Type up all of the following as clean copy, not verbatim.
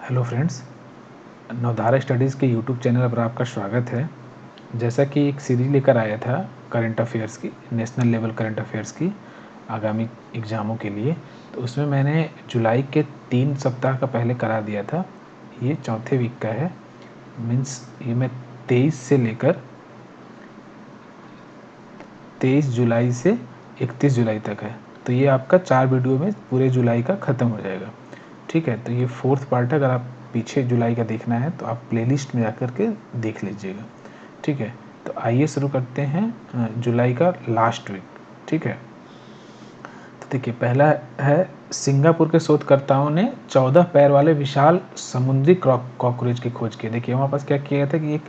Hello friends, नवधारा studies के YouTube channel पर आपका स्वागत है। जैसा कि एक सीरीज लेकर आया था करंट अफेयर्स की, नेशनल लेवल करंट अफेयर्स की आगामी एग्ज़ामों के लिए, तो उसमें मैंने जुलाई के 3 सप्ताह का पहले करा दिया था। ये चौथे वीक का है, मीन्स ये मैं 23 जुलाई से 31 जुलाई तक है। तो ये आपका 4 वीडियो में पूरे जुलाई का ख़त्म हो जाएगा। ठीक है, तो ये 4th पार्ट है। अगर आप पीछे जुलाई का देखना है तो आप प्लेलिस्ट में जाकर के देख लीजिएगा। ठीक है, तो आइए शुरू करते हैं जुलाई का लास्ट वीक। ठीक है, तो देखिए पहला है, सिंगापुर के शोधकर्ताओं ने 14 पैर वाले विशाल समुद्री कॉकरोच की खोज की। देखिए वहाँ पास क्या किया था कि एक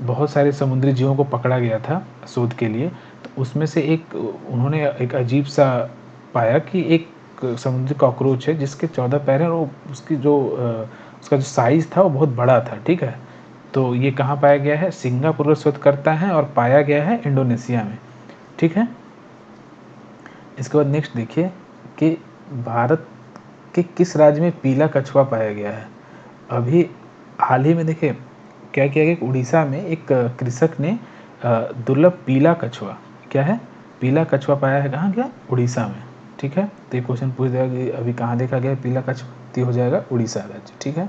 बहुत सारे समुद्री जीवों को पकड़ा गया था शोध के लिए। तो उसमें से एक उन्होंने एक अजीब सा पाया कि एक समुद्री कॉकरोच है जिसके 14 पैर हैं और उसकी जो उसका जो साइज़ था वो बहुत बड़ा था। ठीक है, तो ये कहाँ पाया गया है? सिंगापुर का शोधकर्ता है और पाया गया है इंडोनेशिया में। ठीक है, इसके बाद नेक्स्ट देखिए कि भारत के किस राज्य में पीला कछुआ पाया गया है। अभी हाल ही में देखिए क्या किया गया, उड़ीसा में एक कृषक ने दुर्लभ पीला कछुआ, क्या है, पीला कछुआ पाया है। कहाँ गया? उड़ीसा में। ठीक है, तो ये क्वेश्चन पूछ देगा कि अभी कहाँ देखा गया पीला कछुआ, तो हो जाएगा उड़ीसा राज्य। ठीक है,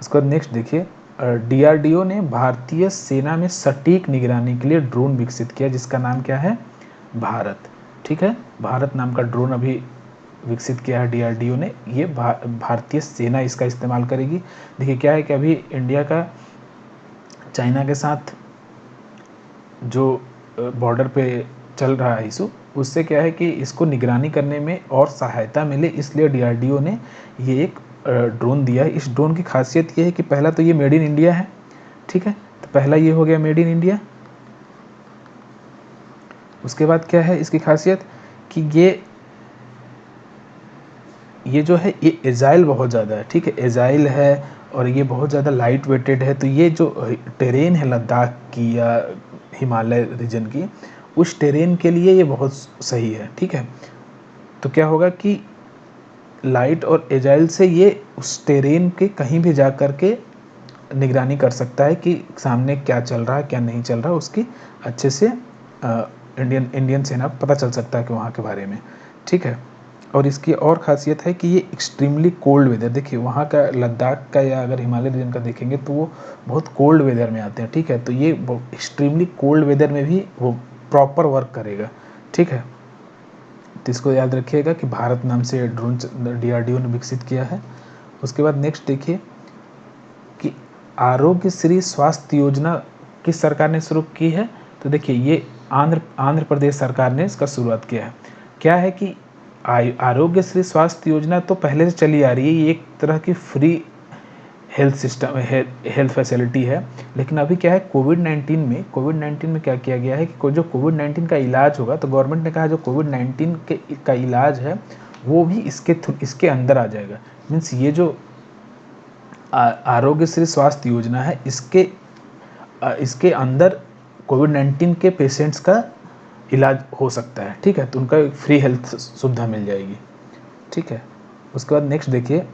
उसके बाद नेक्स्ट देखिए, डीआरडीओ ने भारतीय सेना में सटीक निगरानी के लिए ड्रोन विकसित किया जिसका नाम क्या है? भारत। ठीक है, भारत नाम का ड्रोन अभी विकसित किया है डीआरडीओ ने। ये भारतीय सेना इसका इस्तेमाल करेगी। देखिए क्या है कि अभी इंडिया का चाइना के साथ जो बॉर्डर पे चल रहा है इशू, उससे क्या है कि इसको निगरानी करने में और सहायता मिले, इसलिए डीआरडीओ ने ये एक ड्रोन दिया है। इस ड्रोन की खासियत ये है कि पहला तो ये मेड इन इंडिया है। ठीक है, तो पहला ये हो गया मेड इन इंडिया। उसके बाद क्या है इसकी खासियत कि ये जो है ये एजाइल बहुत ज़्यादा है। ठीक है, एजाइल है और ये बहुत ज़्यादा लाइट वेटेड है। तो ये जो टेरेन है लद्दाख की या हिमालय रीजन की, उस टेरेन के लिए ये बहुत सही है। ठीक है, तो क्या होगा कि लाइट और एजाइल से ये उस टेरेन के कहीं भी जा कर के निगरानी कर सकता है कि सामने क्या चल रहा है क्या नहीं चल रहा, उसकी अच्छे से इंडियन सेना को पता चल सकता है कि वहाँ के बारे में। ठीक है, और इसकी और ख़ासियत है कि ये एक्सट्रीमली कोल्ड वेदर, देखिए वहाँ का लद्दाख का या अगर हिमालय रीजन का देखेंगे तो वो बहुत कोल्ड वेदर में आते हैं। ठीक है, तो ये एक्सट्रीमली कोल्ड वेदर में भी वो प्रॉपर वर्क करेगा। ठीक है, तो इसको याद रखिएगा कि भारत नाम से ड्रोन डीआरडीओ ने विकसित किया है। उसके बाद नेक्स्ट देखिए कि आरोग्य श्री स्वास्थ्य योजना किस सरकार ने शुरू की है। तो देखिए ये आंध्र प्रदेश सरकार ने इसका शुरुआत किया है। क्या है कि आरोग्य श्री स्वास्थ्य योजना तो पहले से चली आ रही है। ये एक तरह की free health system health facility है। लेकिन अभी क्या है, कोविड-19 में क्या किया गया है कि जो कोविड-19 का इलाज होगा, तो गवर्नमेंट ने कहा जो कोविड-19 का इलाज है वो भी इसके अंदर आ जाएगा। मीन्स ये जो आरोग्य श्री स्वास्थ्य योजना है, इसके अंदर कोविड-19 के पेशेंट्स का इलाज हो सकता है। ठीक है, तो उनका फ्री हेल्थ सुविधा मिल जाएगी। ठीक है, उसके बाद नेक्स्ट देखिए,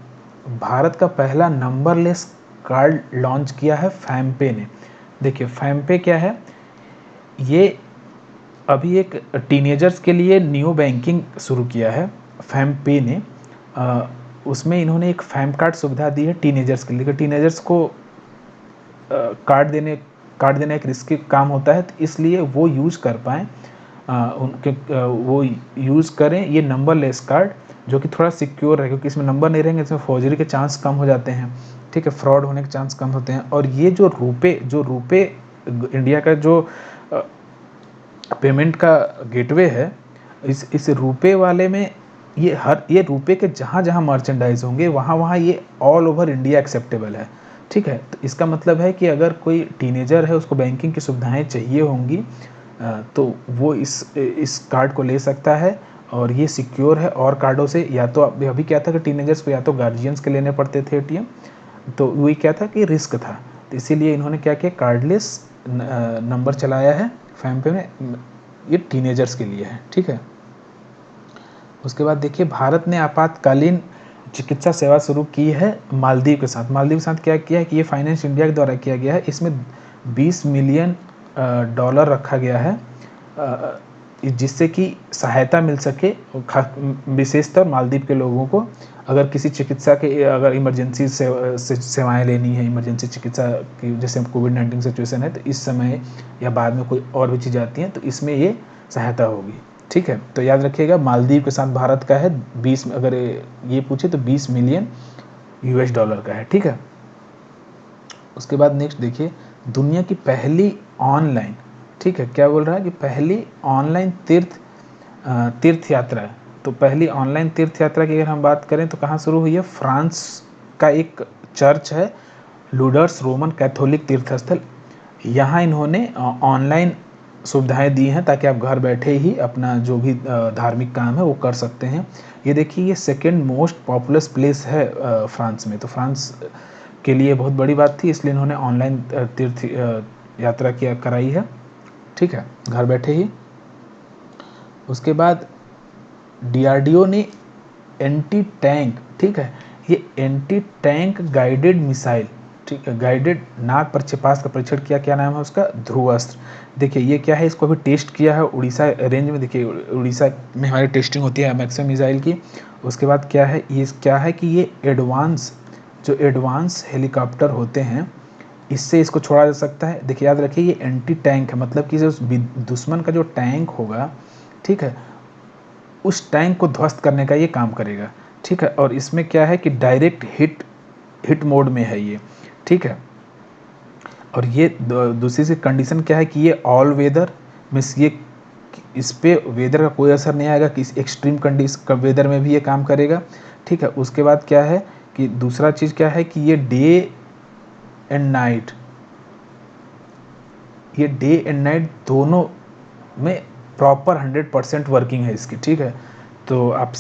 भारत का पहला नंबरलेस कार्ड लॉन्च किया है फैमपे ने। देखिए फैमपे क्या है, ये अभी एक टीनेजर्स के लिए न्यू बैंकिंग शुरू किया है फैमपे ने। उसमें इन्होंने एक फैम कार्ड सुविधा दी है टीनेजर्स के लिए। टीनेजर्स को कार्ड देना एक रिस्की काम होता है, तो इसलिए वो यूज़ कर पाएँ, उनके वो यूज़ करें ये नंबरलेस कार्ड, जो कि थोड़ा सिक्योर है, क्योंकि इसमें नंबर नहीं रहेंगे, इसमें फॉर्जरी के चांस कम हो जाते हैं। ठीक है, फ्रॉड होने के चांस कम होते हैं। और ये जो रुपे इंडिया का जो पेमेंट का गेटवे है, इस रुपे वाले में ये रुपे के जहाँ जहाँ मर्चेंडाइज होंगे वहाँ वहाँ ये ऑल ओवर इंडिया एक्सेप्टेबल है। ठीक है, तो इसका मतलब है कि अगर कोई टीनेजर है उसको बैंकिंग की सुविधाएं चाहिए होंगी, तो वो इस कार्ड को ले सकता है और ये सिक्योर है। और कार्डों से या तो अभी क्या था कि टीनेजर्स को या तो गार्जियंस के लेने पड़ते थे एटीएम, तो वही क्या था कि रिस्क था, तो इसीलिए इन्होंने क्या किया, कार्डलेस नंबर चलाया है फैमपे में। ये टीनेजर्स के लिए है। ठीक है, उसके बाद देखिए, भारत ने आपातकालीन चिकित्सा सेवा शुरू की है मालदीव के साथ। मालदीव के साथ क्या किया है कि ये फाइनेंस इंडिया के द्वारा किया गया है। इसमें 20 मिलियन डॉलर रखा गया है जिससे कि सहायता मिल सके विशेषतर मालदीव के लोगों को। अगर किसी चिकित्सा के अगर इमरजेंसी सेवाएं लेनी है, इमरजेंसी चिकित्सा की, जैसे कोविड-19 सिचुएशन है तो इस समय या बाद में कोई और भी चीज़ आती हैं तो इसमें ये सहायता होगी। ठीक है, तो याद रखिएगा मालदीव के साथ भारत का है 20, अगर ये पूछे तो 20 मिलियन यूएस डॉलर का है। ठीक है, उसके बाद नेक्स्ट देखिए, दुनिया की पहली ऑनलाइन, ठीक है, क्या बोल रहा है कि पहली ऑनलाइन तीर्थ यात्रा है। तो पहली ऑनलाइन तीर्थ यात्रा की अगर हम बात करें तो कहाँ शुरू हुई है? फ्रांस का एक चर्च है लूडर्स रोमन कैथोलिक तीर्थस्थल, यहाँ इन्होंने ऑनलाइन सुविधाएं दी हैं ताकि आप घर बैठे ही अपना जो भी धार्मिक काम है वो कर सकते हैं। ये देखिए, ये सेकेंड मोस्ट पॉपुलस प्लेस है फ्रांस में, तो फ्रांस के लिए बहुत बड़ी बात थी, इसलिए इन्होंने ऑनलाइन तीर्थ यात्रा किया कराई है। ठीक है, घर बैठे ही। उसके बाद डीआरडीओ ने एंटी टैंक, ठीक है, ये एंटी टैंक गाइडेड मिसाइल, ठीक है, गाइडेड नाग प्रक्षेपास्त्र का परीक्षण किया। क्या नाम है उसका? ध्रुवास्त्र। देखिए ये क्या है, इसको अभी टेस्ट किया है उड़ीसा रेंज में। देखिए उड़ीसा में हमारी टेस्टिंग होती है मैक्सिमम मिसाइल की। उसके बाद क्या है, ये क्या है कि ये एडवांस हेलीकॉप्टर होते हैं, इससे इसको छोड़ा जा सकता है। देखिए याद रखिए, ये एंटी टैंक है, मतलब कि जो दुश्मन का जो टैंक होगा, ठीक है, उस टैंक को ध्वस्त करने का ये काम करेगा। ठीक है, और इसमें क्या है कि डायरेक्ट हिट मोड में है ये। ठीक है, और ये दूसरी सी कंडीशन क्या है कि ये ऑल वेदर मीन्स ये इस पे वेदर का कोई असर नहीं आएगा, किसी एक्सट्रीम कंडीशन वेदर में भी ये काम करेगा। ठीक है, उसके बाद क्या है कि दूसरा चीज़ क्या है कि ये डे एंड नाइट दोनों में प्रॉपर 100% वर्किंग है इसकी। ठीक है, तो आप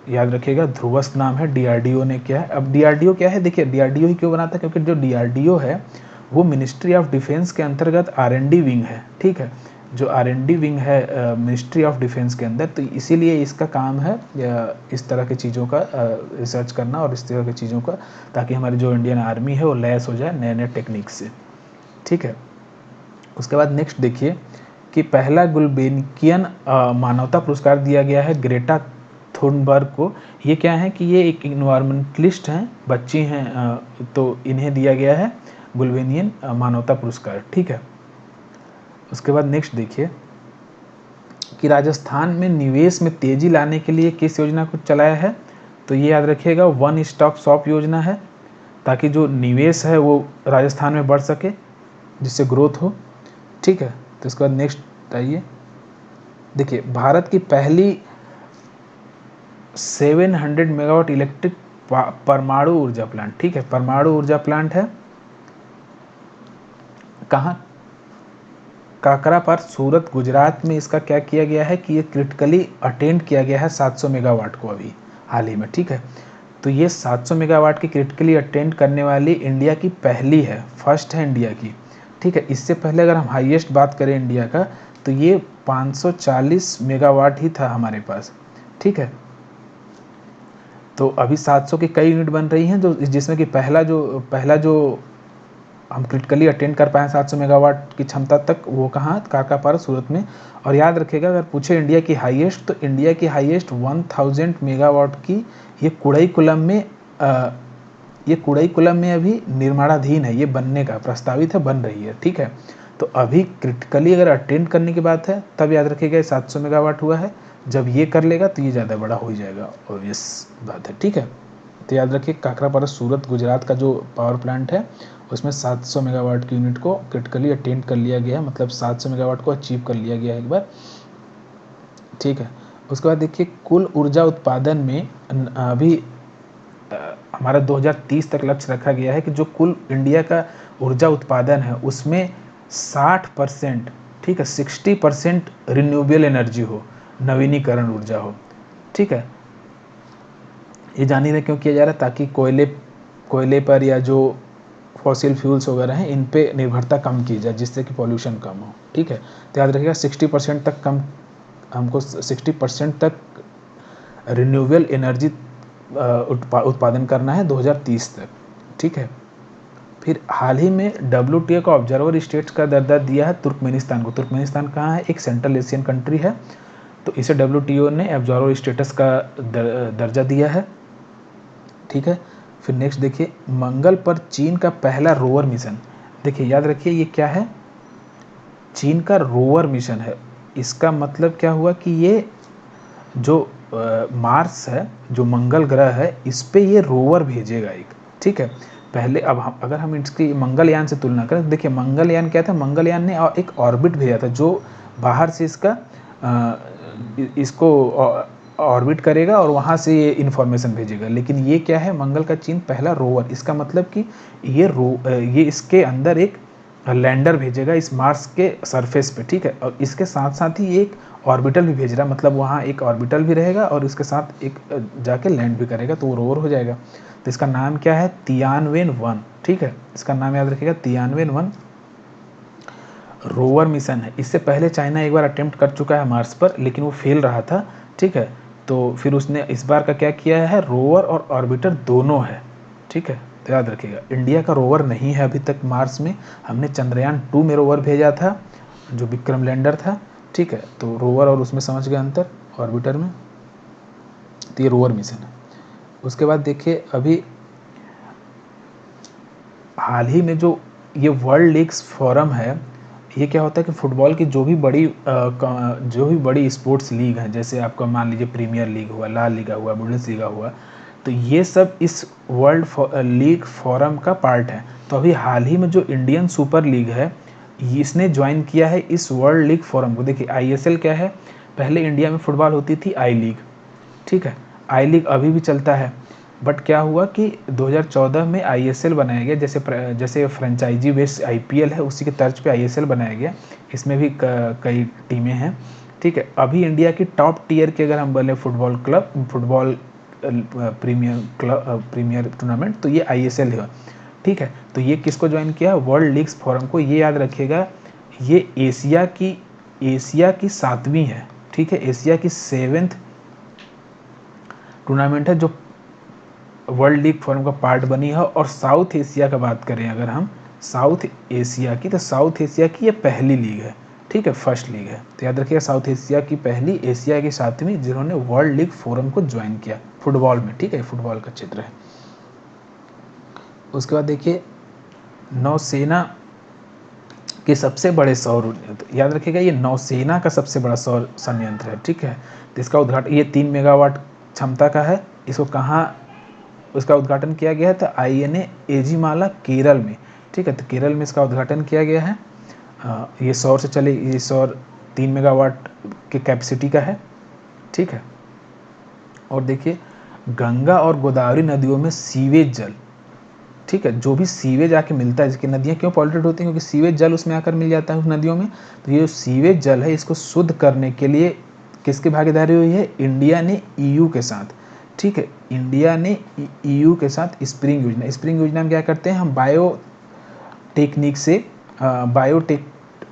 याद रखिएगा, ध्रुवस्त्र नाम है, डीआरडीओ ने किया है। अब डीआरडीओ क्या है, देखिए डीआरडीओ ही क्यों बनाता है, क्योंकि जो डीआरडीओ है वो मिनिस्ट्री ऑफ डिफेंस के अंतर्गत आरएनडी विंग है। ठीक है, जो आरएनडी विंग है मिनिस्ट्री ऑफ डिफेंस के अंदर, तो इसीलिए इसका काम है इस तरह की चीज़ों का रिसर्च करना और इस तरह की चीज़ों का, ताकि हमारी जो इंडियन आर्मी है वो लैस हो जाए नए नए टेक्निक से। ठीक है, उसके बाद नेक्स्ट देखिए कि पहला गुल्बेकियन मानवता पुरस्कार दिया गया है ग्रेटा थुनबर्ग को। ये क्या है कि ये एक इन्वायरमेंटलिस्ट हैं, बच्ची हैं, तो इन्हें दिया गया है गुल्बेकियन मानवता पुरस्कार। ठीक है, उसके बाद नेक्स्ट देखिए कि राजस्थान में निवेश में तेजी लाने के लिए किस योजना को चलाया है? तो ये याद रखिएगा, वन स्टॉप शॉप योजना है, ताकि जो निवेश है वो राजस्थान में बढ़ सके, जिससे ग्रोथ हो। ठीक है, तो इसके बाद नेक्स्ट आइए, देखिए भारत की पहली 700 मेगावाट इलेक्ट्रिक परमाणु ऊर्जा प्लांट, ठीक है, परमाणु ऊर्जा प्लांट है कहाँ? काकरापार, सूरत, गुजरात में। इसका क्या किया गया है कि ये क्रिटिकली अटेंड किया गया है 700 मेगावाट को अभी हाल ही में। ठीक है, तो ये 700 मेगावाट की क्रिटिकली अटेंड करने वाली इंडिया की पहली है, फर्स्ट है इंडिया की। ठीक है, इससे पहले अगर हम हाईएस्ट बात करें इंडिया का तो ये 540 मेगावाट ही था हमारे पास। ठीक है, तो अभी 700 की कई यूनिट बन रही हैं, जो जिसमें कि पहला जो हम क्रिटिकली अटेंड कर पाए 700 मेगावाट की क्षमता तक, वो कहाँ? काकापारा, सूरत में। और याद रखिएगा, अगर पूछे इंडिया की हाईएस्ट, तो इंडिया की हाईएस्ट 1000 मेगावाट की ये कुड़ईकुलम में अभी निर्माणाधीन है, ये बनने का प्रस्तावित है, बन रही है। ठीक है, तो अभी क्रिटिकली अगर अटेंड करने की बात है तब याद रखिएगा 700 मेगावाट हुआ है, जब ये कर लेगा तो ये ज़्यादा बड़ा हो जाएगा, ऑब्वियस बात है। ठीक है, तो याद रखिए काकरापारा, सूरत, गुजरात का जो पावर प्लांट है उसमें 700 मेगावाट की यूनिट को क्रिटिकली अटेंड कर लिया गया है, मतलब 700 मेगावाट को अचीव कर लिया गया है एक बार। ठीक है, उसके बाद देखिए कुल ऊर्जा उत्पादन में अभी हमारा 2030 तक लक्ष्य रखा गया है कि जो कुल इंडिया का ऊर्जा उत्पादन है उसमें 60%, ठीक है, 60% रिन्यूएबल एनर्जी हो, नवीनीकरण ऊर्जा हो। ठीक है, ये जान ही रहे क्यों किया जा रहा है, ताकि कोयले पर या जो फॉसिल फ्यूल्स वगैरह हैं इन पे निर्भरता कम की जाए, जिससे कि पॉल्यूशन कम हो। ठीक है, तो याद रखिएगा 60% तक हमको 60% तक रिन्यूएबल एनर्जी उत्पादन करना है 2030 तक, ठीक है। फिर हाल ही में WTO का ऑब्जर्वर स्टेट्स का दर्जा दिया है तुर्कमेनिस्तान को। तुर्कमेनिस्तान कहाँ है? एक सेंट्रल एशियन कंट्री है, तो इसे WTO ने ऑब्जर्वर स्टेटस का दर्जा दिया है, ठीक है। फिर नेक्स्ट देखिए, मंगल पर चीन का पहला रोवर मिशन। देखिए याद रखिए ये क्या है? चीन का रोवर मिशन है। इसका मतलब क्या हुआ कि ये जो मार्स है, जो मंगल ग्रह है, इस पे ये रोवर भेजेगा एक, ठीक है। पहले अब हम अगर हम इसकी मंगलयान से तुलना करें, देखिए मंगलयान क्या था? मंगलयान ने एक ऑर्बिट भेजा था जो बाहर से इसका इसको ऑर्बिट करेगा और वहाँ से ये इन्फॉर्मेशन भेजेगा। लेकिन ये क्या है? मंगल का चीन पहला रोवर। इसका मतलब कि ये इसके अंदर एक लैंडर भेजेगा इस मार्स के सरफेस पे, ठीक है। और इसके साथ साथ ही एक ऑर्बिटल भी भेज रहा, मतलब वहाँ एक ऑर्बिटल भी रहेगा और इसके साथ एक जाके लैंड भी करेगा, तो वो रोवर हो जाएगा। तो इसका नाम क्या है? तियानवेन-1, ठीक है। इसका नाम याद रखिएगा, तियानवेन-1 रोवर मिशन है। इससे पहले चाइना एक बार अटेम्प्ट कर चुका है मार्स पर, लेकिन वो फेल रहा था, ठीक है। तो फिर उसने इस बार का क्या किया है? रोवर और ऑर्बिटर दोनों है, ठीक है। तो याद रखिएगा, इंडिया का रोवर नहीं है अभी तक मार्स में। हमने चंद्रयान-2 में रोवर भेजा था, जो विक्रम लैंडर था, ठीक है। तो रोवर और उसमें समझ गए अंतर, ऑर्बिटर में। तो ये रोवर मिशन है। उसके बाद देखिए, अभी हाल ही में जो ये वर्ल्ड लीग्स फोरम है, ये क्या होता है कि फुटबॉल की जो भी बड़ी स्पोर्ट्स लीग हैं, जैसे आपका मान लीजिए प्रीमियर लीग हुआ, ला लीगा हुआ, बुंडेसलीगा हुआ, तो ये सब इस वर्ल्ड लीग फोरम का पार्ट है। तो अभी हाल ही में जो इंडियन सुपर लीग है, इसने ज्वाइन किया है इस वर्ल्ड लीग फोरम को। देखिए ISL क्या है? पहले इंडिया में फुटबॉल होती थी आई लीग, ठीक है। आई लीग अभी भी चलता है, बट क्या हुआ कि 2014 में ISL बनाया गया, जैसे फ्रेंचाइजी बेस्ड IPL है, उसी के तर्ज पे ISL बनाया गया। इसमें भी कई टीमें हैं, ठीक है। अभी इंडिया की टॉप टियर के अगर हम बोले फुटबॉल प्रीमियर टूर्नामेंट, तो ये ISL है, ठीक है। तो ये किसको ज्वाइन किया? वर्ल्ड लीग्स फोरम को। ये याद रखिएगा, ये एशिया की 7वीं है, ठीक है। एशिया की 7th टूर्नामेंट है जो वर्ल्ड लीग फोरम का पार्ट बनी है। और साउथ एशिया का बात करें अगर हम, साउथ एशिया की, तो साउथ एशिया की ये पहली लीग है, ठीक है, फर्स्ट लीग है। तो याद रखिएगा, साउथ एशिया की पहली, एशिया की 7वीं, जिन्होंने वर्ल्ड लीग फोरम को ज्वाइन किया फुटबॉल में, ठीक है। फुटबॉल का क्षेत्र है। उसके बाद देखिए, नौसेना के सबसे बड़े सौर, याद रखिएगा ये नौसेना का सबसे बड़ा सौर संयंत्र है, ठीक है। तो इसका उद्घाटन, ये 3 मेगावाट क्षमता का है। इसको कहाँ उसका उद्घाटन किया गया है? तो INA एजीमाला, केरल में, ठीक है। तो केरल में इसका उद्घाटन किया गया है। ये सौर से चले, ये सौर 3 मेगावाट के कैपेसिटी का है, ठीक है। और देखिए, गंगा और गोदावरी नदियों में सीवेज जल, ठीक है, जो भी सीवेज आके मिलता है, जिसकी नदियाँ क्यों पॉल्यूटेड होती हैं? क्योंकि सीवेज जल उसमें आकर मिल जाता है उस नदियों में। तो ये जो सीवेज जल है, इसको शुद्ध करने के लिए किसकी भागीदारी हुई है? इंडिया ने EU के साथ, ठीक है। इंडिया ने EU के साथ स्प्रिंग योजना में क्या करते हैं हम?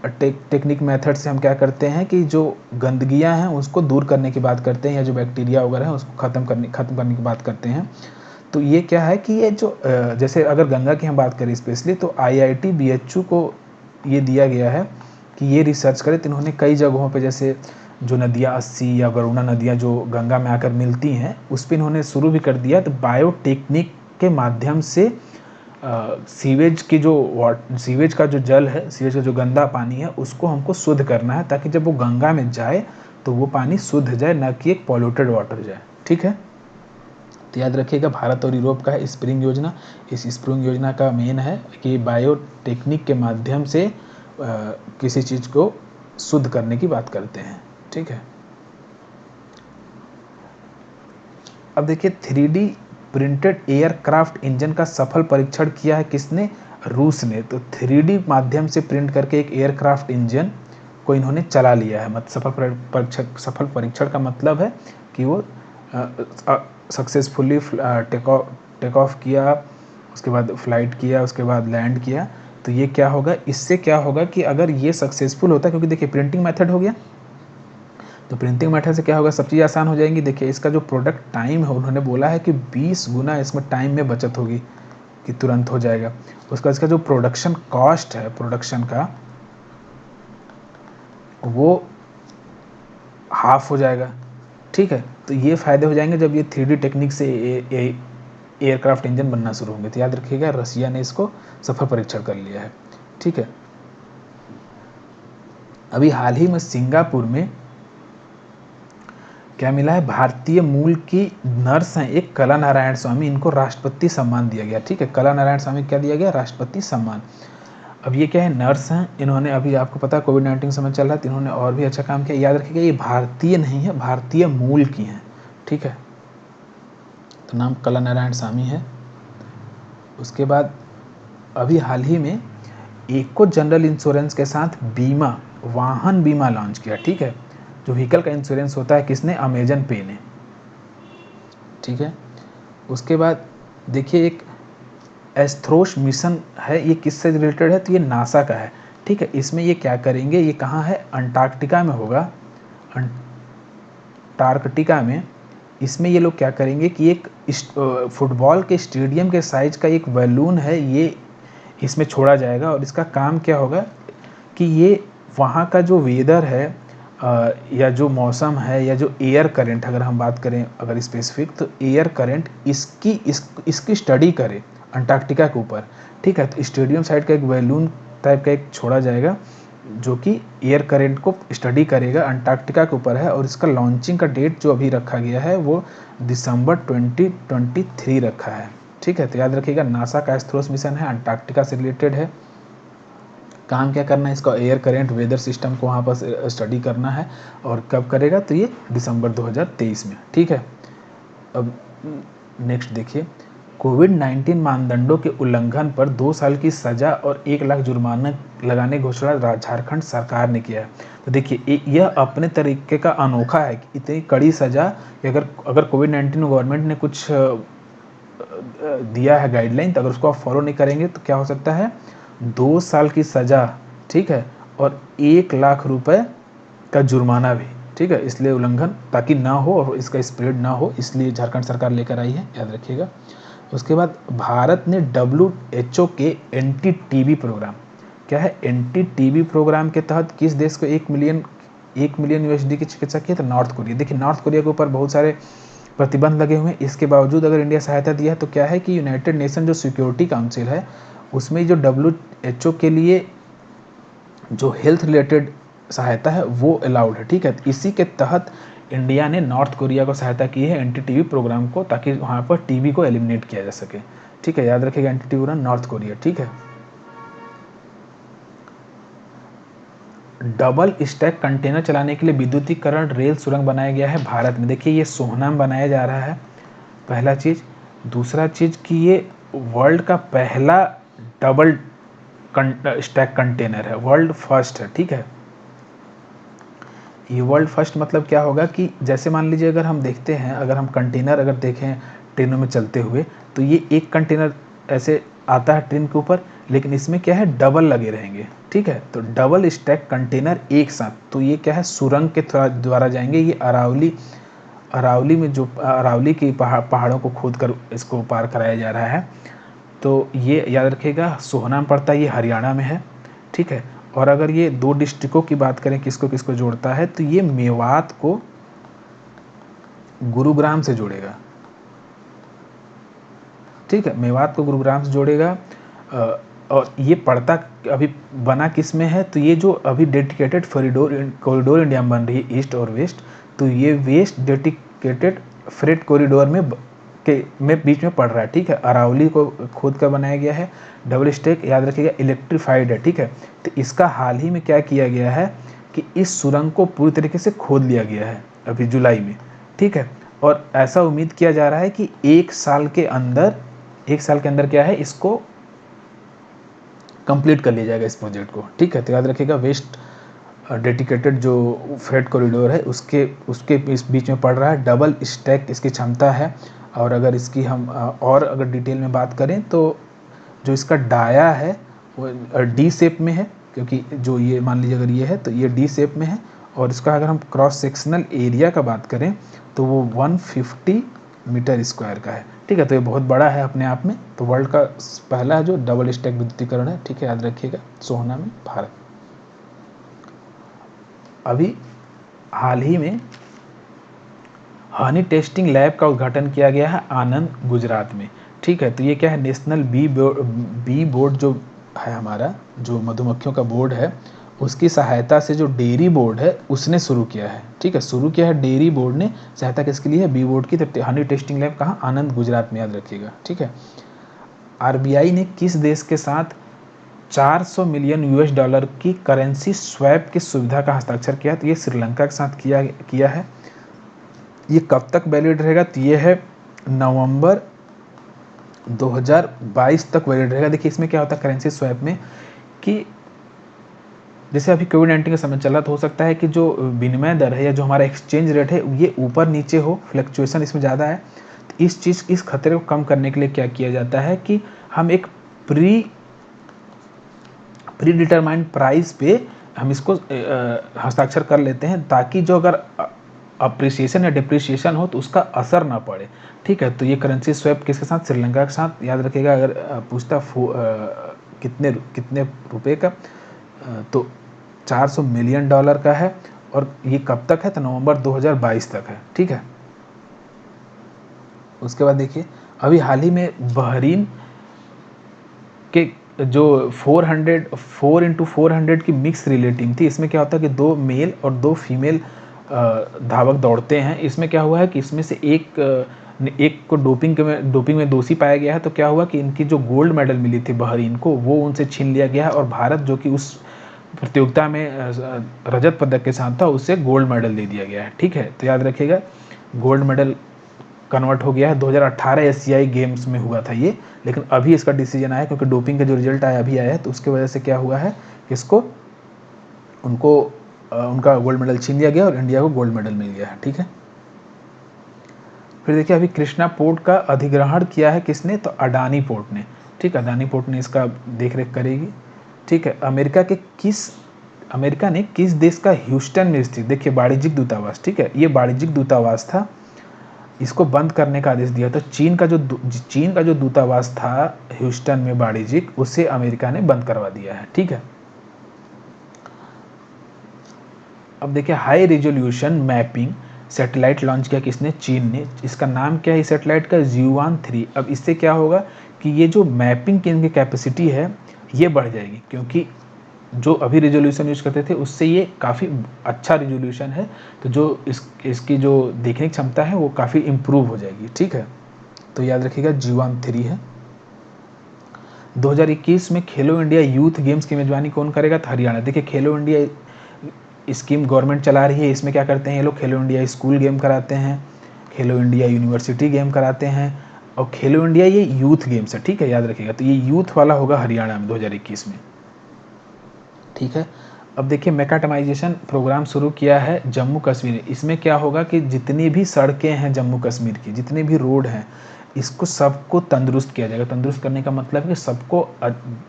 टेक्निक मेथड से हम क्या करते हैं कि जो गंदगियां हैं उसको दूर करने की बात करते हैं, या जो बैक्टीरिया वगैरह है उसको ख़त्म करने की बात करते हैं। तो ये क्या है कि ये जो जैसे अगर गंगा की हम बात करें स्पेशली, तो IIT BHU को ये दिया गया है कि ये रिसर्च करे। तो इन्होंने कई जगहों पे, जैसे जो नदियाँ 80 या वरुणा नदियाँ जो गंगा में आकर मिलती हैं, उस पर इन्होंने शुरू भी कर दिया। तो बायोटेक्निक के माध्यम से सीवेज का जो जल है, सीवेज का जो गंदा पानी है, उसको हमको शुद्ध करना है, ताकि जब वो गंगा में जाए तो वो पानी शुद्ध जाए, ना कि एक पॉल्यूटेड वाटर जाए, ठीक है। तो याद रखिएगा, भारत और यूरोप का है स्प्रिंग योजना। इस स्प्रिंग योजना का मेन है कि बायोटेक्निक के माध्यम से किसी चीज़ को शुद्ध करने की बात करते हैं, ठीक है। अब देखिए, 3D प्रिंटेड एयरक्राफ्ट इंजन का सफल परीक्षण किया है किसने? रूस ने। तो 3D माध्यम से प्रिंट करके एक एयरक्राफ्ट इंजन को इन्होंने चला लिया है। सफल परीक्षण का मतलब है कि वो सक्सेसफुली टेक ऑफ किया, उसके बाद फ्लाइट किया, उसके बाद लैंड किया। तो ये क्या होगा? इससे क्या होगा कि अगर ये सक्सेसफुल होता है, क्योंकि देखिए प्रिंटिंग मेथड हो गया, तो प्रिंटिंग मेथड से क्या होगा, सब चीज़ आसान हो जाएंगी। देखिए इसका जो प्रोडक्ट टाइम है उन्होंने बोला है कि 20 गुना इसमें टाइम में बचत होगी, कि तुरंत हो जाएगा। उसका इसका जो प्रोडक्शन कॉस्ट है प्रोडक्शन का, वो हाफ हो जाएगा। ठीक है, तो ये फ़ायदे हो जाएंगे जब ये 3D टेक्निक से एयरक्राफ्ट इंजन बनना शुरू होंगे। तो याद रखिएगा रसिया ने इसको सफल परीक्षण कर लिया है। ठीक है, अभी हाल ही में सिंगापुर में क्या मिला है, भारतीय मूल की नर्स हैं एक कला नारायण स्वामी, इनको राष्ट्रपति सम्मान दिया गया। ठीक है, कला नारायण स्वामी क्या दिया गया, राष्ट्रपति सम्मान। अब ये क्या है, नर्स हैं, इन्होंने अभी आपको पता है कोविड-19 समय चल रहा है तो इन्होंने और भी अच्छा काम किया। याद रखिएगा ये भारतीय नहीं है, भारतीय मूल की हैं। ठीक है, तो नाम कला नारायण स्वामी है। उसके बाद अभी हाल ही में एको जनरल इंश्योरेंस के साथ बीमा, वाहन बीमा लॉन्च किया। ठीक है, जो व्हीकल का इंश्योरेंस होता है किसने, अमेजन पे ने। ठीक है, उसके बाद देखिए एक एस्ट्रोस मिशन है, ये किससे रिलेटेड है, तो ये नासा का है। ठीक है, इसमें ये क्या करेंगे, ये कहाँ है, अंटार्कटिका में होगा, अंटार्कटिका में। इसमें ये लोग क्या करेंगे कि एक फुटबॉल के स्टेडियम के साइज का एक बैलून है, ये इसमें छोड़ा जाएगा। और इसका काम क्या होगा कि ये वहाँ का जो वेदर है या जो मौसम है या जो एयर करंट, अगर हम बात करें अगर स्पेसिफिक, तो एयर करंट इसकी स्टडी करे अंटार्कटिका के ऊपर। ठीक है, तो स्टेडियम साइड का एक बैलून टाइप का एक छोड़ा जाएगा जो कि एयर करंट को स्टडी करेगा, अंटार्कटिका के ऊपर है। और इसका लॉन्चिंग का डेट जो अभी रखा गया है वो दिसंबर 2023 रखा है। ठीक है, तो याद रखिएगा नासा का एस्ट्रोस मिशन है, अंटार्कटिका से रिलेटेड है। काम क्या करना है, इसका एयर करंट वेदर सिस्टम को वहाँ पर स्टडी करना है। और कब करेगा, तो ये दिसंबर 2023 में। ठीक है, अब नेक्स्ट देखिए, कोविड-19 मानदंडों के उल्लंघन पर 2 साल की सजा और 1 लाख जुर्माना लगाने की घोषणा झारखंड सरकार ने किया है। तो देखिए यह अपने तरीके का अनोखा है कि इतनी कड़ी सजा, अगर कोविड-19 गवर्नमेंट ने कुछ दिया है गाइडलाइन, तो अगर उसको आप फॉलो नहीं करेंगे तो क्या हो सकता है, 2 साल की सज़ा। ठीक है, और 1 लाख रुपए का जुर्माना भी। ठीक है, इसलिए उल्लंघन ताकि ना हो और इसका स्प्रेड ना हो, इसलिए झारखंड सरकार लेकर आई है, याद रखिएगा। उसके बाद भारत ने WHO के एंटी टीबी प्रोग्राम, क्या है, एंटी टीबी प्रोग्राम के तहत किस देश को 1 मिलियन USD की चिकित्सा की है, तो नॉर्थ कोरिया। देखिए नॉर्थ कोरिया के ऊपर बहुत सारे प्रतिबंध लगे हुए हैं, इसके बावजूद अगर इंडिया सहायता दिया है तो क्या है कि यूनाइटेड नेशन जो सिक्योरिटी काउंसिल है उसमें जो WHO के लिए जो हेल्थ रिलेटेड सहायता है वो अलाउड है। ठीक है, तो इसी के तहत इंडिया ने नॉर्थ कोरिया को सहायता की है एंटी टीबी प्रोग्राम को, ताकि वहाँ पर टीबी को एलिमिनेट किया जा सके। ठीक है, याद रखिएगा anti TB programme North Korea. ठीक है, डबल स्टैक कंटेनर चलाने के लिए विद्युतीकरण रेल सुरंग बनाया गया है भारत में। देखिए ये सोहना में बनाया जा रहा है, पहला चीज़। दूसरा चीज़ कि ये वर्ल्ड का पहला डबल स्टैक कंटेनर है, वर्ल्ड फर्स्ट है। ठीक है, ये वर्ल्ड फर्स्ट मतलब क्या होगा कि जैसे मान लीजिए अगर हम देखते हैं, अगर हम कंटेनर अगर देखें ट्रेनों में चलते हुए, तो ये एक कंटेनर ऐसे आता है ट्रेन के ऊपर, लेकिन इसमें क्या है, डबल लगे रहेंगे। ठीक है, तो डबल स्टैक कंटेनर एक साथ, तो ये क्या है, सुरंग के द्वारा जाएंगे। ये अरावली में जो अरावली की पहाड़ों को खोद कर इसको पार कराया जा रहा है। तो ये याद रखिएगा सोहना में पड़ता है, ये हरियाणा में है। ठीक है, और अगर ये 2 डिस्ट्रिक्टों की बात करें किसको किसको जोड़ता है, तो ये मेवात को गुरुग्राम से जोड़ेगा। ठीक है, मेवात को गुरुग्राम से जोड़ेगा। और ये पड़ता अभी बना किस में है, तो ये जो अभी डेडिकेटेड कॉरिडोर इंडिया में बन रही है ईस्ट और वेस्ट, तो ये वेस्ट डेडिकेटेड फ्रेट कॉरिडोर में बीच में पड़ रहा है। ठीक है, अरावली को खोद कर बनाया गया है, डबल स्टैक, याद रखिएगा इलेक्ट्रीफाइड है। ठीक है, तो इसका हाल ही में क्या किया गया है कि इस सुरंग को पूरी तरीके से खोद लिया गया है अभी जुलाई में। ठीक है, और ऐसा उम्मीद किया जा रहा है कि 1 साल के अंदर क्या है, इसको कंप्लीट कर लिया जाएगा इस प्रोजेक्ट को। ठीक है, तो याद रखिएगा वेस्ट डेडिकेटेड जो फ्रेट कॉरिडोर है उसके इस बीच में पड़ रहा है, डबल स्टैक इसकी क्षमता है। और अगर इसकी हम और अगर डिटेल में बात करें तो जो इसका डाया है वो डी शेप में है, क्योंकि जो ये मान लीजिए अगर ये है तो ये डी शेप में है, और इसका अगर हम क्रॉस सेक्शनल एरिया का बात करें तो वो 150 मीटर स्क्वायर का है। ठीक है, तो ये बहुत बड़ा है अपने आप में। तो वर्ल्ड का पहला जो डबल स्टैक विद्युतीकरण है, ठीक है, याद रखिएगा, सोहना में भारत। अभी हाल ही में हनी टेस्टिंग लैब का उद्घाटन किया गया है आनंद, गुजरात में। ठीक है, तो ये क्या है, नेशनल बी बोर्ड जो है हमारा, जो मधुमक्खियों का बोर्ड है, उसकी सहायता से जो डेयरी बोर्ड है उसने शुरू किया है। ठीक है, शुरू किया है डेयरी बोर्ड ने, सहायता किसके लिए है, बी बोर्ड की। तो हनी टेस्टिंग लैब कहाँ, आनंद, गुजरात में, याद रखिएगा। ठीक है, आरबीआई ने किस देश के साथ 400 मिलियन यूएस डॉलर की करेंसी स्वैप की सुविधा का हस्ताक्षर किया? तो ये श्रीलंका के साथ किया है। ये कब तक वैलिड रहेगा? तो ये है नवंबर 2022 तक वैलिड रहेगा। देखिए इसमें क्या होता है करेंसी स्वैप में, कि जैसे अभी कोविड-19 का समय चल रहा, तो हो सकता है कि जो विनिमय दर है या जो हमारा एक्सचेंज रेट है ये ऊपर नीचे हो, फ्लक्चुएशन इसमें ज़्यादा है। तो इस खतरे को कम करने के लिए क्या किया जाता है कि हम एक प्री डिटरमाइंड प्राइस पे हम इसको हस्ताक्षर कर लेते हैं, ताकि जो अगर अप्रिसिएशन या डिप्रिसिएशन हो तो उसका असर ना पड़े। ठीक है, तो ये करेंसी स्वैप किसके साथ, श्रीलंका के साथ, याद रखिएगा। अगर पूछता कितने रुपए का, तो 400 मिलियन डॉलर का है। और ये कब तक है, तो नवंबर 2022 तक है। ठीक है, उसके बाद देखिए अभी हाल ही में बहरीन के जो 4x400 की मिक्स रिले टीम थी, इसमें क्या होता है कि 2 मेल और 2 फीमेल धावक दौड़ते हैं। इसमें क्या हुआ है कि इसमें से एक को डोपिंग में दोषी पाया गया है। तो क्या हुआ कि इनकी जो गोल्ड मेडल मिली थी बहरीन को, वो उनसे छीन लिया गया है, और भारत जो कि उस प्रतियोगिता में रजत पदक के साथ था, उसे गोल्ड मेडल दे दिया गया है। ठीक है, तो याद रखिएगा गोल्ड मेडल कन्वर्ट हो गया है। 2018 एशियाई गेम्स में हुआ था ये, लेकिन अभी इसका डिसीजन आया क्योंकि डोपिंग का जो रिजल्ट आया अभी आया है, तो उसके वजह से क्या हुआ है कि उनका गोल्ड मेडल छीन लिया गया और इंडिया को गोल्ड मेडल मिल गया है। ठीक है, फिर देखिए अभी कृष्णा पोर्ट का अधिग्रहण किया है किसने, तो अडानी पोर्ट ने। ठीक है, अडानी पोर्ट ने इसका देखरेख करेगी। ठीक है, अमेरिका ने किस देश का ह्यूस्टन में स्थित, देखिए वाणिज्यिक दूतावास, ठीक है, ये वाणिज्यिक दूतावास था, इसको बंद करने का आदेश दिया। तो चीन का जो दूतावास था ह्यूस्टन में वाणिज्यिक, उसे अमेरिका ने बंद करवा दिया है। ठीक है, अब देखिए high resolution mapping satellite launch किया किसने, चीन ने। इसका नाम क्या है इस सैटेलाइट का, Zhuan-3। अब इससे क्या होगा कि ये जो मैपिंग की इनकी कैपेसिटी है ये बढ़ जाएगी, क्योंकि जो अभी रेजोल्यूशन यूज करते थे उससे ये काफ़ी अच्छा रेजोल्यूशन है। तो जो इसकी जो देखने की क्षमता है वो काफ़ी इम्प्रूव हो जाएगी। ठीक है, तो याद रखिएगा Zhuan-3 है। 2021 में खेलो इंडिया यूथ गेम्स की मेजबानी कौन करेगा, तो हरियाणा। देखिए खेलो इंडिया स्कीम गवर्नमेंट चला रही है, इसमें क्या करते हैं ये लोग, खेलो इंडिया स्कूल गेम कराते हैं, खेलो इंडिया यूनिवर्सिटी गेम कराते हैं, और खेलो इंडिया ये यूथ गेम्स है। ठीक है, याद रखिएगा, तो ये यूथ वाला होगा हरियाणा में 2021 में। ठीक है, अब देखिए मैकाडमाइजेशन प्रोग्राम शुरू किया है जम्मू कश्मीर। इसमें क्या होगा कि जितनी भी सड़कें हैं जम्मू कश्मीर की, जितने भी रोड हैं, इसको सबको तंदुरुस्त किया जाएगा। तंदुरुस्त करने का मतलब है कि सबको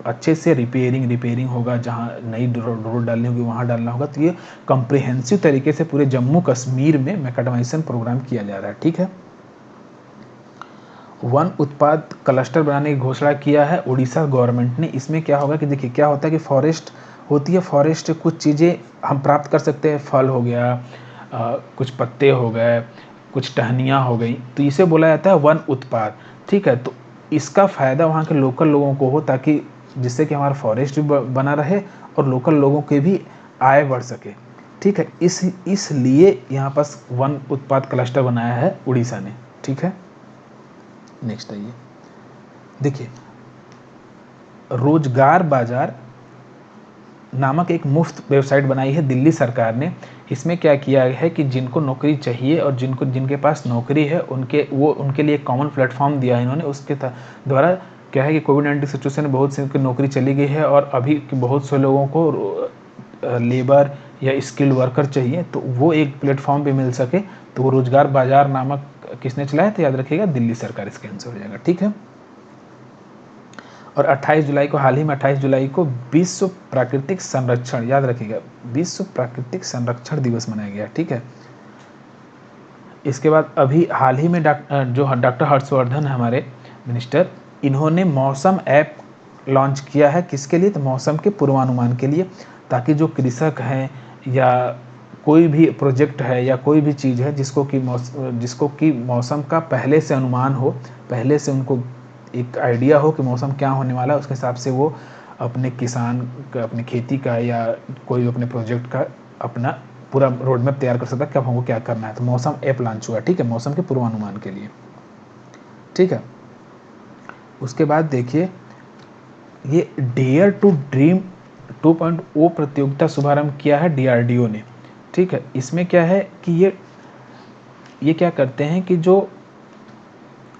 अच्छे से रिपेयरिंग होगा, जहाँ नई रोड डालनी होगी वहाँ डालना होगा। तो ये कम्प्रिहेंसिव तरीके से पूरे जम्मू कश्मीर में मैकाडमाइजेशन प्रोग्राम किया जा रहा है। ठीक है, वन उत्पाद क्लस्टर बनाने की घोषणा किया है उड़ीसा गवर्नमेंट ने। इसमें क्या होगा कि देखिए क्या होता है कि फॉरेस्ट होती है, फॉरेस्ट कुछ चीज़ें हम प्राप्त कर सकते हैं, फल हो गया, कुछ पत्ते हो गए, कुछ टहनियाँ हो गई, तो इसे बोला जाता है वन उत्पाद। ठीक है, तो इसका फ़ायदा वहाँ के लोकल लोगों को हो, ताकि जिससे कि हमारा फॉरेस्ट भी बना रहे और लोकल लोगों के भी आय बढ़ सके। ठीक है, इसलिए यहाँ पास वन उत्पाद क्लस्टर बनाया है उड़ीसा ने। ठीक है, नेक्स्ट आइए, देखिए रोजगार बाजार नामक एक मुफ्त वेबसाइट बनाई है दिल्ली सरकार ने। इसमें क्या किया है कि जिनको नौकरी चाहिए और जिनके पास नौकरी है उनके लिए कॉमन प्लेटफॉर्म दिया है इन्होंने। उसके द्वारा क्या है कि कोविड-19 सिचुएशन में बहुत से की नौकरी चली गई है, और अभी बहुत से लोगों को लेबर या स्किल्ड वर्कर चाहिए, तो वो एक प्लेटफॉर्म पे मिल सके, तो वो रोजगार बाजार नामक किसने चलाया, तो याद रखिएगा दिल्ली सरकार, इसका आंसर हो जाएगा। ठीक है, और 28 जुलाई को, हाल ही में 28 जुलाई को विश्व प्राकृतिक संरक्षण, याद रखिएगा, विश्व प्राकृतिक संरक्षण दिवस मनाया गया, ठीक है। इसके बाद अभी हाल ही में डॉक्टर हर्षवर्धन है हमारे मिनिस्टर, इन्होंने मौसम ऐप लॉन्च किया है। किसके लिए? तो मौसम के पूर्वानुमान के लिए, ताकि जो कृषक हैं या कोई भी प्रोजेक्ट है या कोई भी चीज़ है जिसको कि मौसम का पहले से अनुमान हो, पहले से उनको एक आइडिया हो कि मौसम क्या होने वाला है, उसके हिसाब से वो अपने किसान का, अपनी खेती का या कोई अपने प्रोजेक्ट का अपना पूरा रोड मैप तैयार कर सकता है कि अब हमको क्या करना है। तो मौसम ऐप लॉन्च हुआ, ठीक है, मौसम के पूर्वानुमान के लिए, ठीक है। उसके बाद देखिए, ये डेयर टू ड्रीम 2.0 प्रतियोगिता शुभारंभ किया है DRDO ने, ठीक है। इसमें क्या है कि ये क्या करते हैं कि जो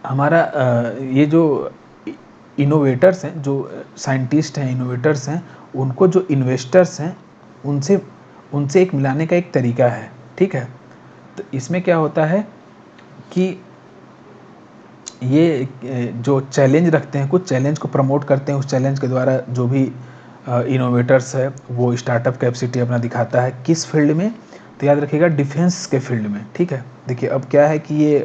हमारा ये जो इनोवेटर्स हैं, जो साइंटिस्ट हैं, इनोवेटर्स हैं, उनको जो इन्वेस्टर्स हैं उनसे एक मिलाने का एक तरीका है, ठीक है। तो इसमें क्या होता है कि ये जो चैलेंज रखते हैं, कुछ चैलेंज को प्रमोट करते हैं, उस चैलेंज के द्वारा जो भी इनोवेटर्स है वो स्टार्टअप कैपेसिटी अपना दिखाता है। किस फील्ड में? तो याद रखिएगा, डिफेंस के फील्ड में, ठीक है। देखिए अब क्या है कि ये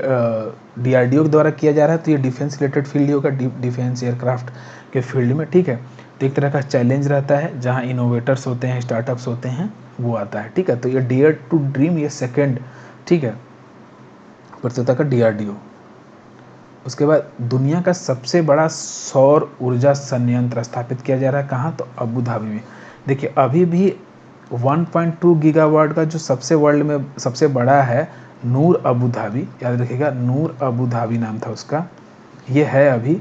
DRDO के द्वारा किया जा रहा है, तो ये डिफेंस रिलेटेड फील्ड होगा, डिफेंस एयरक्राफ्ट के फील्ड में, ठीक है। तो एक तरह का चैलेंज रहता है जहाँ इनोवेटर्स होते हैं, स्टार्टअप्स होते हैं, वो आता है, ठीक है। तो ये डेयर टू ड्रीम, ये सेकेंड, ठीक है, प्रतियोगिता का DRDO। उसके बाद दुनिया का सबसे बड़ा सौर ऊर्जा संयंत्र स्थापित किया जा रहा है, कहाँ? तो अबू धाबी में। देखिए अभी भी 1.2 गीगावाट का जो वर्ल्ड में सबसे बड़ा है, नूर अबू धाबी, याद रखिएगा, नूर अबू धाबी नाम था उसका, ये है अभी,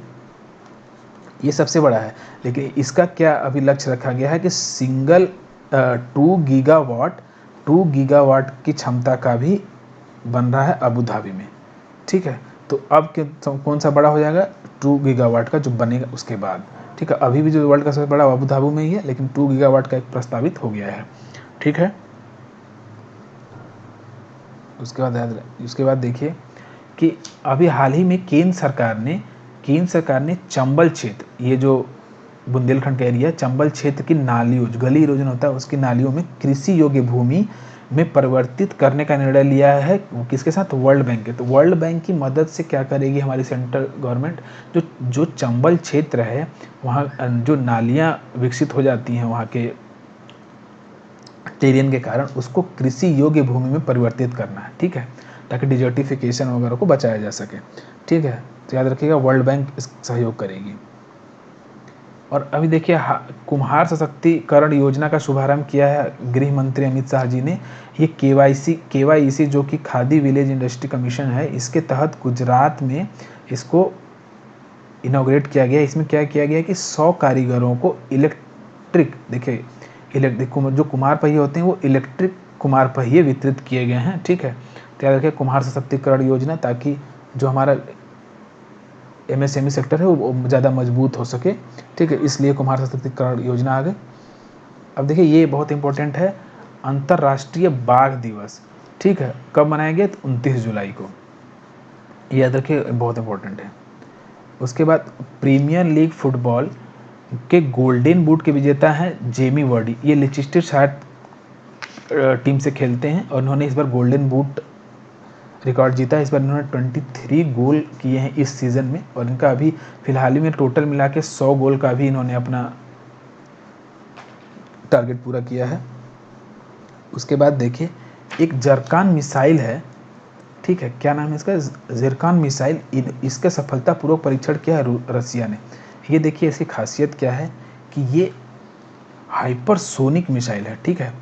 ये सबसे बड़ा है। लेकिन इसका क्या अभी लक्ष्य रखा गया है कि सिंगल 2 गीगावाट की क्षमता का भी बन रहा है अबू धाबी में, ठीक है। तो अब कौन सा बड़ा हो जाएगा? 2 गीगावाट का जो बनेगा उसके बाद, ठीक है। अभी भी जो वर्ल्ड का सबसे बड़ा अबू धाबी में ही है, लेकिन 2 गीगावाट का एक प्रस्तावित हो गया है, ठीक है। उसके बाद देखिए कि अभी हाल ही में केंद्र सरकार ने चंबल क्षेत्र, ये जो बुंदेलखंड का एरिया, चंबल क्षेत्र की नालियों, जो गली इरोजन होता है उसकी नालियों में कृषि योग्य भूमि में परिवर्तित करने का निर्णय लिया है। किसके साथ? वर्ल्ड बैंक के। तो वर्ल्ड बैंक की मदद से क्या करेगी हमारी सेंट्रल गवर्नमेंट, जो चंबल क्षेत्र है वहाँ जो नालियाँ विकसित हो जाती हैं वहाँ के टेरियन के कारण, उसको कृषि योग्य भूमि में परिवर्तित करना है, ठीक है, ताकि डिजर्टिफिकेशन वगैरह को बचाया जा सके, ठीक है। तो याद रखिएगा, वर्ल्ड बैंक इस सहयोग करेगी। और अभी देखिए कुम्हार सशक्तिकरण योजना का शुभारंभ किया है गृह मंत्री अमित शाह जी ने। ये KYC जो कि खादी विलेज इंडस्ट्री कमीशन है, इसके तहत गुजरात में इसको इनॉग्रेट किया गया। इसमें क्या किया गया कि 100 कारीगरों को इलेक्ट्रिक, देखिए जो कुम्हार पहिए होते हैं वो इलेक्ट्रिक कुम्हार पहिए वितरित किए गए हैं, ठीक है। तो याद रखिए कुम्हार सशक्तिकरण योजना, ताकि जो हमारा MSME सेक्टर है वो ज़्यादा मजबूत हो सके, ठीक है, इसलिए कुम्हार सशक्तिकरण योजना आ गई। अब देखिए ये बहुत इंपॉर्टेंट है, अंतर्राष्ट्रीय बाघ दिवस, ठीक है, कब मनाया गया? तो 29 जुलाई को, याद रखिए, बहुत इंपॉर्टेंट है। उसके बाद प्रीमियर लीग फुटबॉल के गोल्डन बूट के विजेता हैं जेमी वर्डी। ये लिचेस्टर शायर टीम से खेलते हैं और उन्होंने इस बार गोल्डन बूट रिकॉर्ड जीता है। इस बार इन्होंने 23 गोल किए हैं इस सीज़न में, और इनका अभी फिलहाल ही में टोटल मिला के 100 गोल का भी इन्होंने अपना टारगेट पूरा किया है। उसके बाद देखिए एक जरकान मिसाइल है, ठीक है, क्या नाम है इसका? जिरकान मिसाइल। इसका सफलतापूर्वक परीक्षण किया है रसिया ने। ये देखिए इसकी खासियत क्या है कि ये हाइपरसोनिक मिसाइल है, ठीक है।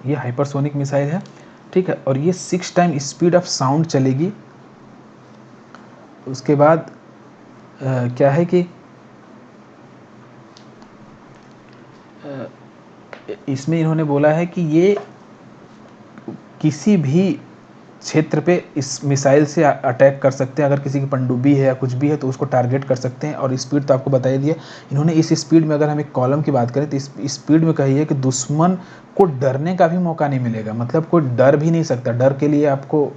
ये हाइपरसोनिक मिसाइल है, ठीक है, और ये 6 टाइम स्पीड ऑफ साउंड चलेगी। उसके बाद क्या है कि इसमें इन्होंने बोला है कि ये किसी भी क्षेत्र पे इस मिसाइल से अटैक कर सकते हैं। अगर किसी की पनडुब्बी है या कुछ भी है तो उसको टारगेट कर सकते हैं। और स्पीड तो आपको बता ही दिया इन्होंने। इस स्पीड में अगर हम एक कॉलम की बात करें तो इस स्पीड में कही है कि दुश्मन को डरने का भी मौका नहीं मिलेगा, मतलब कोई डर भी नहीं सकता। डर के लिए आपको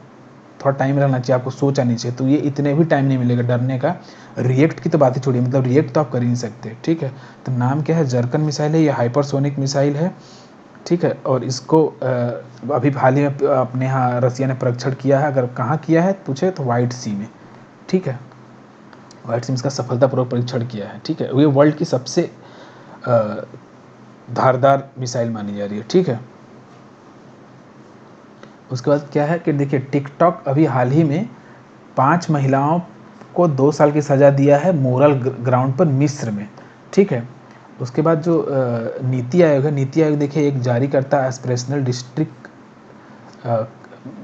थोड़ा टाइम लगना चाहिए, आपको सोच आनी चाहिए, तो ये इतने भी टाइम नहीं मिलेगा डरने का। रिएक्ट की तो बात ही छोड़िए, मतलब रिएक्ट तो आप कर ही नहीं सकते, ठीक है। तो नाम क्या है, जर्कन मिसाइल है, ये हाइपरसोनिक मिसाइल है, ठीक है। और इसको अभी हाल ही में अपने यहाँ रसिया ने परीक्षण किया है। अगर कहाँ किया है पूछे तो व्हाइट सी में, ठीक है, व्हाइट सी में इसका सफलतापूर्वक परीक्षण किया है, ठीक है। ये वर्ल्ड की सबसे धारदार मिसाइल मानी जा रही है, ठीक है। उसके बाद क्या है कि देखिए टिकटॉक अभी हाल ही में 5 महिलाओं को 2 साल की सज़ा दिया है मोरल ग्राउंड पर मिस्र में, ठीक है। उसके बाद जो नीति आयोग है, नीति आयोग देखिए एक जारी करता एस्पिरेशनल डिस्ट्रिक्ट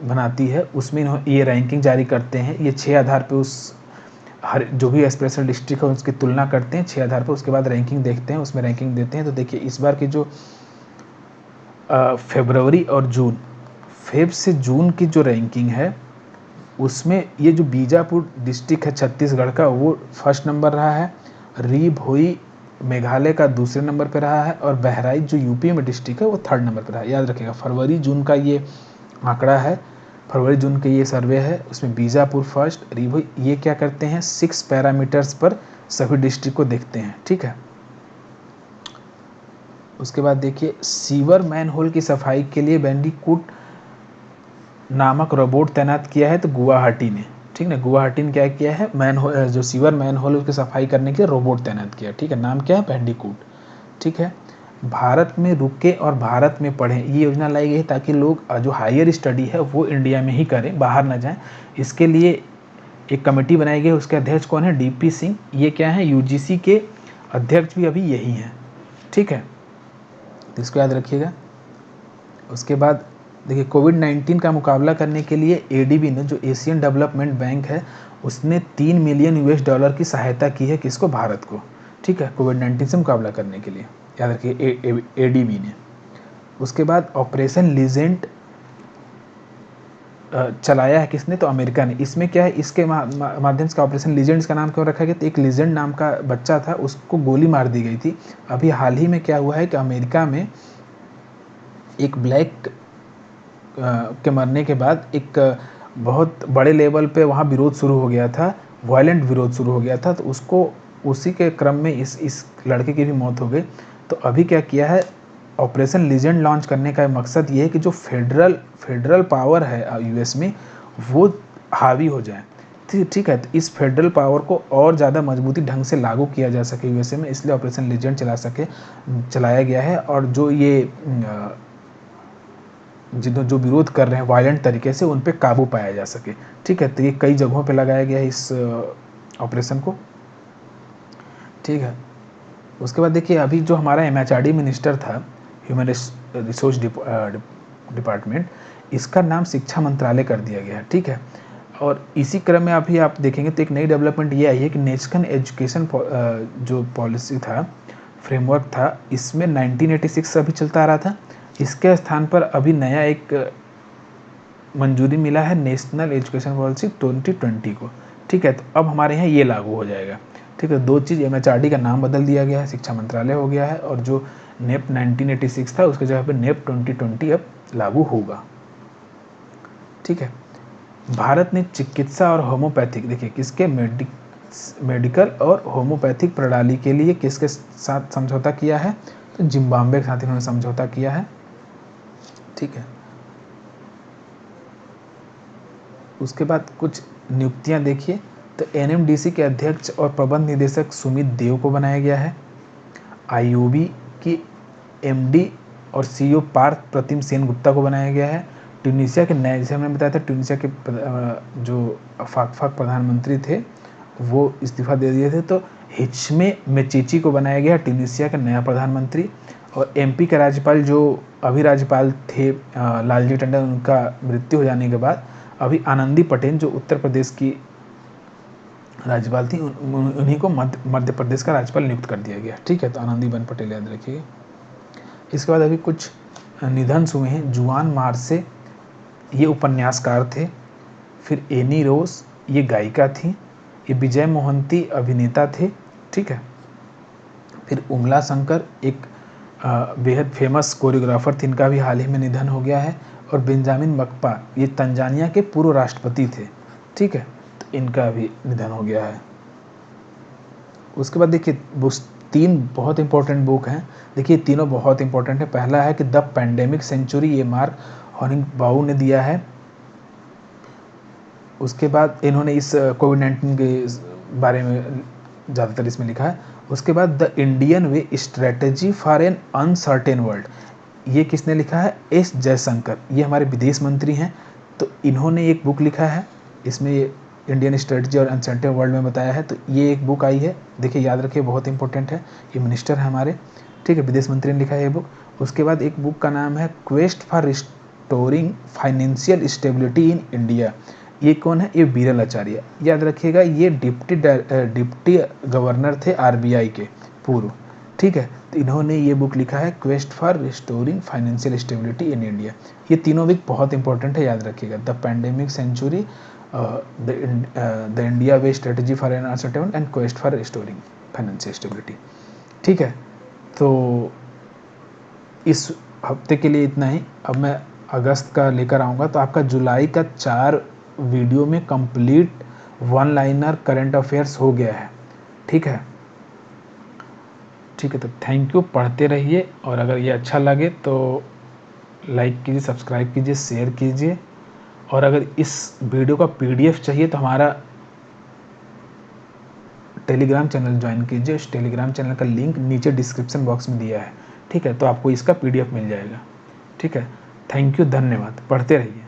बनाती है, उसमें ये रैंकिंग जारी करते हैं। ये 6 आधार पे उस हर जो भी एस्पिरेशनल डिस्ट्रिक्ट है उसकी तुलना करते हैं 6 आधार पर, उसके बाद रैंकिंग देखते हैं, उसमें रैंकिंग देते हैं। तो देखिए इस बार की जो फरवरी और जून, फेब से जून की जो रैंकिंग है उसमें ये जो बीजापुर डिस्ट्रिक्ट है छत्तीसगढ़ का, वो फर्स्ट नंबर रहा है। री भोई मेघालय का दूसरे नंबर पर रहा है, और बहराइच जो यूपी में डिस्ट्रिक्ट है वो थर्ड नंबर पर रहा है। याद रखिएगा फरवरी जून का ये आंकड़ा है, फरवरी जून का ये सर्वे है, उसमें बीजापुर फर्स्ट, री भोई। ये क्या करते हैं 6 पैरामीटर्स पर सभी डिस्ट्रिक्ट को देखते हैं, ठीक है। उसके बाद देखिए सीवर मैनहोल की सफाई के लिए बैंडीकूट नामक रोबोट तैनात किया है तो गुवाहाटी ने, ठीक है। गुवाहाटी ने क्या किया है, मैनहोल जो सीवर मैनहोल उसकी सफाई करने के लिए रोबोट तैनात किया, ठीक है। नाम क्या है, बैंडीकूट, ठीक है। भारत में रुके और भारत में पढ़ें, ये योजना लाई गई है ताकि लोग जो हायर स्टडी है वो इंडिया में ही करें, बाहर ना जाएं। इसके लिए एक कमेटी बनाई गई, उसके अध्यक्ष कौन है, डीपी सिंह। ये क्या है, यूजीसी के अध्यक्ष भी अभी यही हैं, ठीक है, तो इसको याद रखिएगा। उसके बाद देखिए कोविड-19 का मुकाबला करने के लिए एडीबी ने, जो एशियन डेवलपमेंट बैंक है, उसने $3 मिलियन की सहायता की है, किसको, भारत को, ठीक है, कोविड-19 से मुकाबला करने के लिए, याद रखिए एडीबी ने। उसके बाद ऑपरेशन लीजेंड चलाया है किसने, तो अमेरिका ने। इसमें क्या है, इसके माध्यम से ऑपरेशन लीजेंड्स का नाम क्यों रखा गया, तो एक लीजेंड नाम का बच्चा था, उसको गोली मार दी गई थी। अभी हाल ही में क्या हुआ है कि अमेरिका में एक ब्लैक के मरने के बाद एक बहुत बड़े लेवल पे वहाँ विरोध शुरू हो गया था, वायलेंट विरोध शुरू हो गया था, तो उसको उसी के क्रम में इस लड़के की भी मौत हो गई। तो अभी क्या किया है, ऑपरेशन लीजेंड लॉन्च करने का मकसद ये है कि जो फेडरल पावर है यूएस में वो हावी हो जाए, ठीक है। तो इस फेडरल पावर को और ज़्यादा मजबूती ढंग से लागू किया जा सके यूएसए में, इसलिए ऑपरेशन लीजेंड चलाया गया है। और जो ये जो विरोध कर रहे हैं वायलेंट तरीके से, उन पे काबू पाया जा सके, ठीक है। तो ये कई जगहों पे लगाया गया है इस ऑपरेशन को, ठीक है। उसके बाद देखिए अभी जो हमारा एमएचआरडी मिनिस्टर था, ह्यूमन रिसोर्स डिपार्टमेंट, इसका नाम शिक्षा मंत्रालय कर दिया गया है, ठीक है। और इसी क्रम में अभी आप देखेंगे तो एक नई डेवलपमेंट ये आई है कि नेशनल एजुकेशन जो पॉलिसी था, फ्रेमवर्क था, इसमें 1986 से अभी चलता आ रहा था, इसके स्थान पर अभी नया एक मंजूरी मिला है नेशनल एजुकेशन पॉलिसी 2020 को, ठीक है। तो अब हमारे यहाँ ये लागू हो जाएगा, ठीक है। दो चीज़, एमएचआरडी का नाम बदल दिया गया है, शिक्षा मंत्रालय हो गया है, और जो नेप 1986 था उसके जगह पे नेप 2020 अब लागू होगा, ठीक है। भारत ने चिकित्सा और होम्योपैथिक, देखिए किसके, मेडिकल और होम्योपैथिक प्रणाली के लिए किसके साथ समझौता किया है, तो जिम्बाब्वे के साथ इन्होंने समझौता किया है, ठीक है। उसके बाद कुछ नियुक्तियां देखिए, तो एनएमडीसी के अध्यक्ष और प्रबंध निदेशक सुमित देव को बनाया गया है। आईओबी की एमडी और सीईओ पार्थ प्रतिम सेन गुप्ता को बनाया गया है। ट्यूनीशिया के नए, जैसे हमने बताया था, ट्यूनीशिया के जो फाक प्रधानमंत्री थे वो इस्तीफा दे दिए थे, तो हिचमे मेचीची को बनाया गया ट्यूनीशिया का नया प्रधानमंत्री। और एमपी के राज्यपाल जो अभी राज्यपाल थे लालजी टंडन, उनका मृत्यु हो जाने के बाद अभी आनंदी पटेल जो उत्तर प्रदेश की राज्यपाल थी, उन्हीं को मध्य प्रदेश का राज्यपाल नियुक्त कर दिया गया, ठीक है। तो आनंदीबेन पटेल याद रखिए। इसके बाद अभी कुछ निधन हुए हैं। जुआन मार्से, ये उपन्यासकार थे। फिर एनी रोज, ये गायिका थी। ये विजय मोहंती अभिनेता थे, ठीक है। फिर उमला शंकर एक बेहद फेमस कोरियोग्राफर थी, इनका भी हाल ही में निधन हो गया है। और बेंजामिन मकपा ये तंजानिया के पूर्व राष्ट्रपति थे, ठीक है। तो इनका भी निधन हो गया है। उसके बाद देखिए तीन बहुत इंपॉर्टेंट बुक हैं। देखिए तीनों बहुत इंपॉर्टेंट है। पहला है कि द पैंडेमिक सेंचुरी, ये मार्क हॉनिंगबाउ ने दिया है। उसके बाद इन्होंने इस कोविड-19 के बारे में ज़्यादातर इसमें लिखा है। उसके बाद the Indian way strategy for an uncertain world, ये किसने लिखा है? एस जयशंकर, ये हमारे विदेश मंत्री हैं। तो इन्होंने एक बुक लिखा है, इसमें ये इंडियन स्ट्रेटजी और अनसर्टेन वर्ल्ड में बताया है। तो ये एक बुक आई है, देखिए याद रखिए बहुत इंपॉर्टेंट है। ये मिनिस्टर है हमारे, ठीक है, विदेश मंत्री ने लिखा है ये बुक। उसके बाद एक बुक का नाम है quest for restoring financial stability in India, ये कौन है? ये बीरल आचार्य, याद रखिएगा। ये डिप्टी गवर्नर थे आरबीआई के पूर्व, ठीक है। तो इन्होंने ये बुक लिखा है quest for restoring financial stability in India. ये तीनों बुक बहुत इंपॉर्टेंट है, याद रखिएगा। The pandemic century, the India way strategy for an uncertain and quest for restoring financial stability, ठीक है। तो इस हफ्ते के लिए इतना ही। अब मैं अगस्त का लेकर आऊँगा। तो आपका जुलाई का 4 वीडियो में complete one liner current affairs हो गया है, ठीक है। ठीक है, तो थैंक यू, पढ़ते रहिए। और अगर ये अच्छा लगे तो लाइक कीजिए, सब्सक्राइब कीजिए, शेयर कीजिए। और अगर इस वीडियो का पीडीएफ चाहिए तो हमारा टेलीग्राम चैनल ज्वाइन कीजिए। इस टेलीग्राम चैनल का लिंक नीचे डिस्क्रिप्शन बॉक्स में दिया है, ठीक है। तो आपको इसका पीडीएफ मिल जाएगा, ठीक है। थैंक यू, धन्यवाद, पढ़ते रहिए।